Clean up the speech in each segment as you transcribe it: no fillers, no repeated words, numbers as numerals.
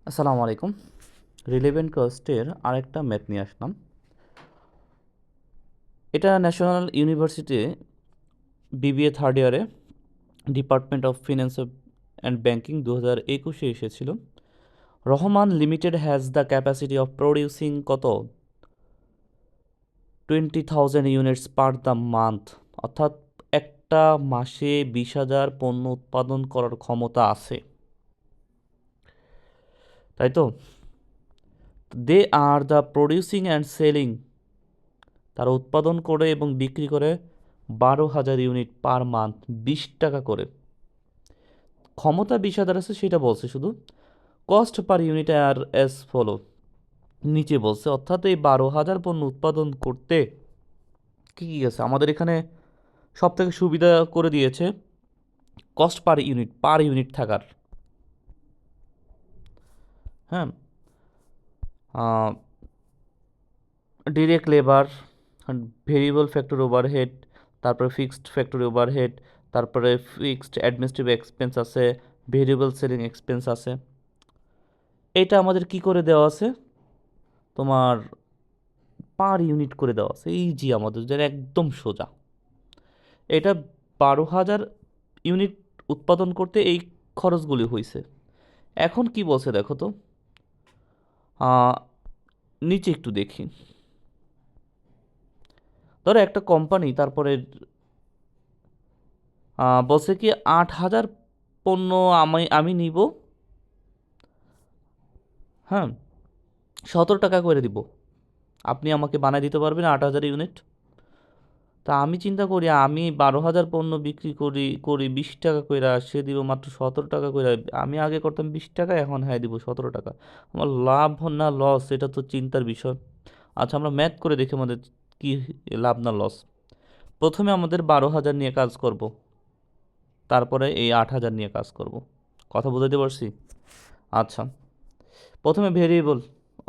আসসালামু আলাইকুম। রিলেভেন্ট কস্টের আরেকটা ম্যাথ নিয়ে আসলাম। এটা ন্যাশনাল ইউনিভার্সিটি বিবিএ থার্ড ইয়ারে department of finance and banking 2021-এ এসেছিল। Rahman limited has the capacity of producing কত 20,000 ইউনিটস পার দ্য মান্থ, অর্থাৎ একটা মাসে 20,000 পণ্য উৎপাদন করার ক্ষমতা আছে, তাই তো? They are the producing and selling, তারা উৎপাদন করে এবং বিক্রি করে 12,000 ইউনিট পার মান্থ, 20 টাকা করে। ক্ষমতা 20,000 আছে সেটা বলছে শুধু। কস্ট পার ইউনিট আর এস ফলো, নিচে বলছে, অর্থাৎ এই 12,000 পণ্য উৎপাদন করতে কী কী আছে আমাদের এখানে সব থেকে সুবিধা করে দিয়েছে কস্ট পার ইউনিট থাকার। হ্যাঁ, direct labour, variable factory overhead, তারপরে ফিক্সড ফ্যাক্টরি ওভারহেড, তারপরে ফিক্সড অ্যাডমিনিস্ট্রেটিভ এক্সপেন্স আছে, ভেরিয়েবল সেলিং এক্সপেন্স আছে। এটা আমাদের কি করে দেওয়া আছে, তোমার পার ইউনিট করে দেওয়া আছে, এই জি আমাদের যেটা একদম সোজা। এটা 12,000 ইউনিট উৎপাদন করতে এই খরচগুলি হয়েছে। এখন কি বলছে দেখো তো, নিচে একটু দেখি। ধরো একটা কোম্পানি তারপরে বলছে কি 8,000 পণ্য আমি নিব, হ্যাঁ, 17 টাকা করে দিব, আপনি আমাকে বানায় দিতে পারবেন 8,000 ইউনিট। তা আমি চিন্তা করি আমি 12,000 পণ্য বিক্রি করি 20 টাকা করে, সে দিব মাত্র 17 টাকা করে। আমি আগে করতাম 20 টাকা, এখন হ্যাঁ দিব 17 টাকা। আমার লাভ না লস, এটা তো চিন্তার বিষয়। আচ্ছা, আমরা ম্যাথ করে দেখি আমাদের কি লাভ না লস। প্রথমে আমাদের 12,000 নিয়ে কাজ করব, তারপরে এই 8,000 নিয়ে কাজ করব। কথা বুঝাতে পারছি? আচ্ছা, প্রথমে ভেরিয়েবল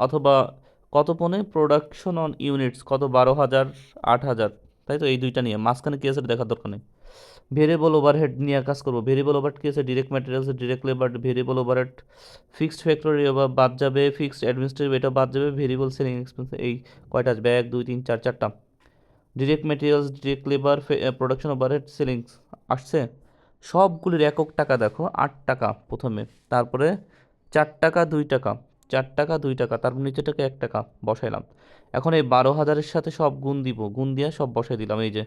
অথবা কত পণ্যে প্রোডাকশন অন ইউনিটস কত, 12,000 8,000, তাই তো? এই দুইটা নিয়ে মাঝখানে কি আছে দেখার দরকার নেই। ভেরিয়েবল ওভারহেড নিয়ে কাজ করবো। ভেরিয়েবল ওভারহেড কি আছে, direct materials, direct labour, variable overhead, fixed factory over বাদ যাবে, ফিক্সড অ্যাডমিনিস্ট্রেটিভ এটা বাদ যাবে, ভেরিয়েবল সেলিং এক্সপেন্স। এই কয়টা আসবে, 1 2 3 4 4টা। Direct materials, direct labour, production overhead, sellings আসছে। সবগুলির একক টাকা দেখো 8 টাকা প্রথমে, তারপরে 4 টাকা 2 টাকা, 4 টাকা 2 টাকা, তারপর নিচেটাকে 1 টাকা বসাইলাম। এখন এই 12,000-এর সাথে সব গুণ দিব, গুণ দিয়ে সব বসাই দিলাম। এই যে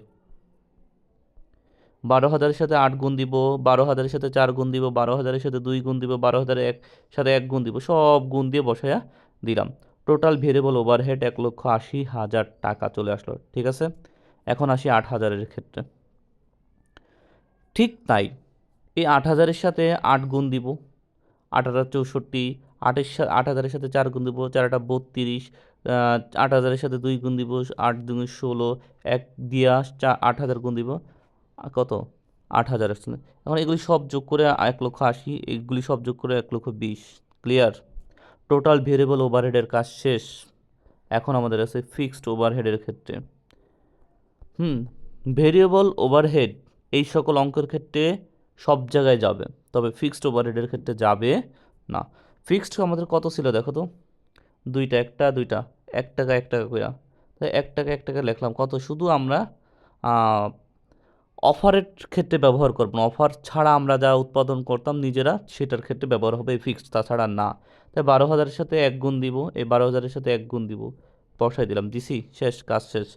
12,000-এর সাথে 8 গুণ দিব, 12,000-এর সাথে 4 গুণ দিব, 12,000-এর সাথে 2 গুণ দিব, 12,000-এর সাথে 1 গুণ দিব, সব গুণ দিয়ে বসাইয়া দিলাম। টোটাল ভেরিয়েবল ওভারহেড 1,80,000 টাকা চলে আসলো। ঠিক আছে, এখন আসি 8,000-এর ক্ষেত্রে। ঠিক তাই, এই 8,000-এর সাথে 8 গুণ দিব, 8,8 64, 8,000-এর সাথে 4 গুণ দিব, 4 32, 8,000-এর সাথে 2 গুণ দিব, 8 2 16, 1 দিয়া 8,000 গুণ দিব, কত 8,000 আসছে। এখন এগুলি সব যোগ করে 1,80,000, এগুলি সব যোগ করে 1,20,000। ক্লিয়ার? টোটাল ভেরিয়েবল ওভারহেডের কাজ শেষ। এখন আমাদের আছে ফিক্সড ওভারহেডের ক্ষেত্রে। ভেরিয়েবল ওভারহেড এই সকল অঙ্কের ক্ষেত্রে সব জায়গায় যাবে, তবে ফিক্সড ওভারহেডের ক্ষেত্রে যাবে না। ফিক্সড আমাদের কত ছিল দেখো তো, দুইটা, একটা দুইটা, 1 টাকা 1 টাকা করে, তাই 1 টাকা 1 টাকা লিখলাম। কত, শুধু আমরা অফারের ক্ষেত্রে ব্যবহার করব না, অফার ছাড়া আমরা যা উৎপাদন করতাম নিজেরা সেটার ক্ষেত্রে ব্যবহার হবে এই ফিক্সড, তাছাড়া না। তাই 12,000-এর সাথে 1 গুণ দিব, এই 12,000-এর সাথে 1 গুণ দিব, বসাই দিলাম, দিছি, শেষ, কাজ শেষ।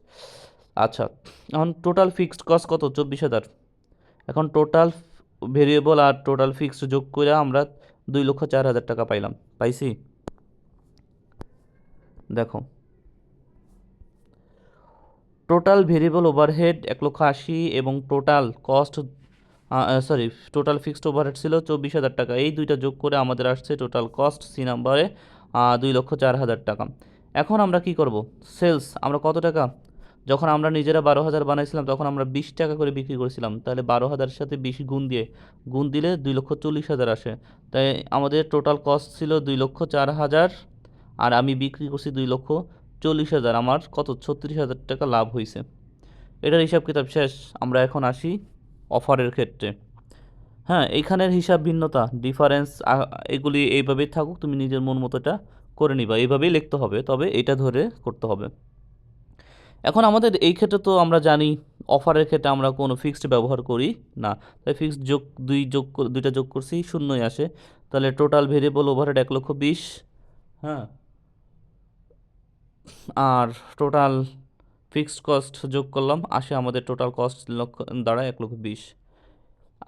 আচ্ছা, এখন টোটাল ফিক্সড কস্ট কত, 24,000। এখন টোটাল ভেরিয়েবল আর টোটাল ফিক্সড যোগ করে আমরা 2,04,000 টাকা পাইলাম, পাইছি? দেখো, টোটাল ভেরিয়েবল ওভারহেড 1,80,000 এবং total cost, sorry, total fixed overhead ছিল 24,000 টাকা। এই দুইটা যোগ করে আমাদের আসছে টোটাল কস্ট সি নাম্বারে 2,04,000 টাকা। এখন আমরা কি করব, সেলস আমরা কত টাকা, যখন আমরা নিজেরা 12,000 বানাইছিলাম তখন আমরা 20 টাকা করে বিক্রি করেছিলাম, তাহলে 12,000-এর সাথে 20 গুণ দিলে 2,40,000 আসে। তাই আমাদের টোটাল কস্ট ছিল 2,04,000, আর আমি বিক্রি করছি 2,40,000, আমার কত 36,000 টাকা লাভ হয়েছে। এটার হিসাব কিতাব শেষ। আমরা এখন আসি অফারের ক্ষেত্রে। হ্যাঁ, এইখানের হিসাব ভিন্নতা, ডিফারেন্স, এগুলি এইভাবেই থাকুক, তুমি নিজের মন মতো এটা করে নিবা, এইভাবেই লিখতে হবে, তবে এটা ধরে করতে হবে। এখন আমাদের এই ক্ষেত্রে তো আমরা জানি অফারের ক্ষেত্রে আমরা কোনো ফিক্সড ব্যবহার করি না, তাই ফিক্সড দুইটা যোগ করছি, শূন্যই আসে। তাহলে টোটাল ভেরিয়েবল ওভারহেড 1,20,000। হ্যাঁ, আর টোটাল ফিক্সড কস্ট যোগ করলাম, আসে আমাদের টোটাল কস্ট দাঁড়ায় 1,20,000।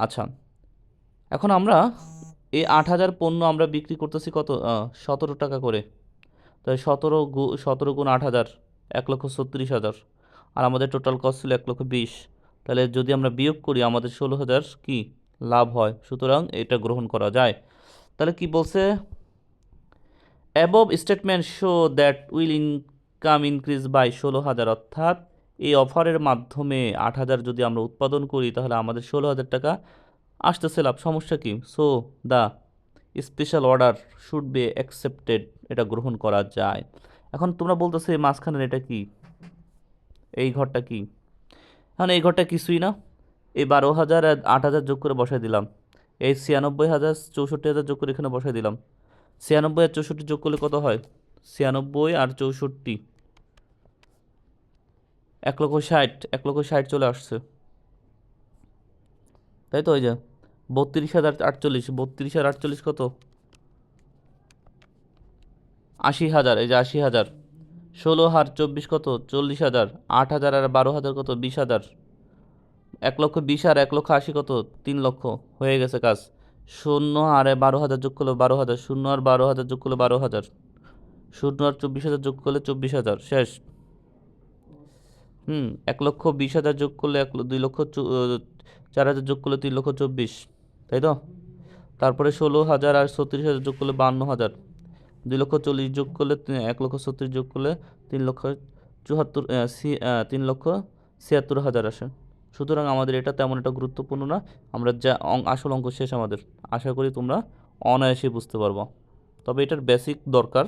আচ্ছা, এখন আমরা এই 8,000 পণ্য আমরা বিক্রি করতেছি কত, 17 টাকা করে। তাই 17 গুণ 8,000, 1,36,000। আর আমাদের টোটাল কস্ট ছিল 1,20,000। তাহলে যদি আমরা বিয়োগ করি আমাদের 16,000 কি লাভ হয়, সুতরাং এটা গ্রহণ করা যায়। তাহলে কি বলছে, above statement show that will income increase by 16,000, অর্থাৎ এই অফারের মাধ্যমে 8,000 যদি আমরা উৎপাদন করি তাহলে আমাদের 16,000 টাকা আসতেছে লাভ, সমস্যা কি? So the special order should be accepted, এটা গ্রহণ করা যায়। এখন তোমরা বলতেছো এই মাঝখানের এটা কি, এই ঘরটা কি? এখন এই ঘরটা কিছুই না, এই 12,000 আর 8,000 যোগ করে বসাই দিলাম, এই 96,000 64,000 যোগ করে এখানে বসাই দিলাম। 96 আর 64 যোগ করলে কত হয়? 96 আর 64, 1,60,000, 1,60,000 চলে আসছে, তাই তো? ওই যে 32,048, 32,048 কত? 80,000, এই যে 80,000। 16 আর 24 কত? 40,000। 8,000 আর 12,000 কত? 20,000। 1,20,000 আর 1,80,000 কত? 3,00,000। হয়ে গেছে কাজ। 0 আর 12,000 যোগ করলে 12,000, 0 আর 12,000 যোগ করলে 12,000, 0 আর 24,000 যোগ করলে 24,000, শেষ। 1,20,000 যোগ করলে 2,04,000 যোগ করলে 3,24,000, তাই তো? তারপরে 16,000 আর 36,000 যোগ করলে 52,000, 2,40,000 যোগ করলে 1,36,000 যোগ করলে 3,76,000 আসে। সুতরাং আমাদের এটা তেমন একটা গুরুত্বপূর্ণ না, আমরা যা আসল অঙ্ক শেষ আমাদের। আশা করি তোমরা অনায়াসে বুঝতে পারবো, তবে এটার বেসিক দরকার।